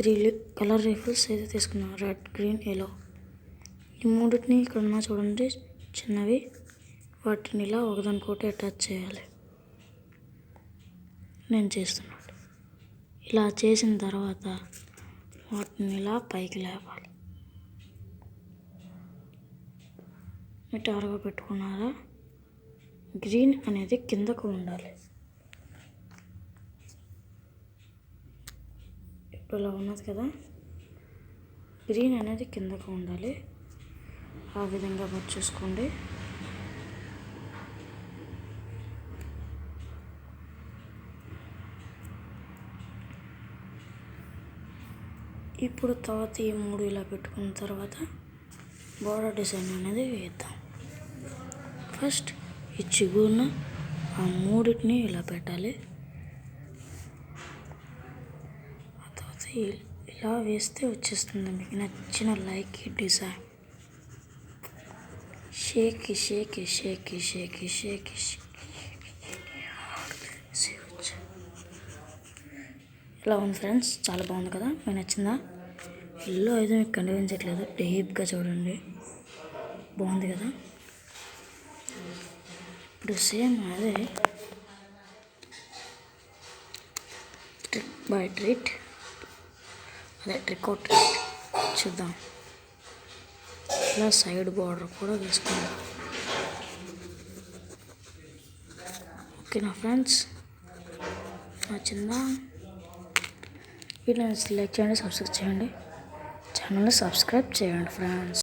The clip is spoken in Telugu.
3 కలర్ రీఫిల్స్ అయితే తీసుకున్నాను, రెడ్, గ్రీన్, ఎల్లో. ఈ మూడింటిని ఇక్కడ ఉన్న చూడండి చిన్నవి, వాటిని ఇలా ఒకదానికొకటి అటాచ్ చేయాలి. నేను చేస్తున్నాను. ఇలా చేసిన తర్వాత వాటిని ఇలా పైకి లేపాలి. నిటారుగా పెట్టుకున్నారా? గ్రీన్ అనేది కిందకు ఉండాలి. ఇప్పుడు ఇలా ఉన్నది కదా, గ్రీన్ అనేది కిందకు ఉండాలి. ఆ విధంగా మీరు చూసుకోండి. ఇప్పుడు తర్వాత ఈ 3 ఇలా పెట్టుకున్న తర్వాత బోర్డర్ డిజైన్ అనేది వేద్దాం. ఫస్ట్ ఈ చిగురును ఆ 3టిని ఇలా పెట్టాలి. ఆ తర్వాత ఇలా వేస్తే వచ్చేస్తుంది మీకు నచ్చిన లైక్ డిజైన్. షేకి షేకి షేకి షేకి షేకి ఇలా ఉంది ఫ్రెండ్స్, చాలా బాగుంది కదా, మీకు నచ్చిందా? ఎల్లో అయితే మీకు కనిపించట్లేదు, డీప్గా చూడండి, బాగుంది కదా. ఇప్పుడు సేమ్ అదే ట్రిక్ బై ట్రిక్, అదే ట్రిక్ అవుట్ ట్రిక్ చూద్దాం. ఇలా సైడ్ బార్డర్ కూడా వేసుకుందాం. ఓకేనా ఫ్రెండ్స్, నచ్చిందా? వీడియోని లైక్ చేయండి, సబ్స్క్రైబ్ చేయండి, ఛానల్ని సబ్స్క్రైబ్ చేయండి ఫ్రెండ్స్.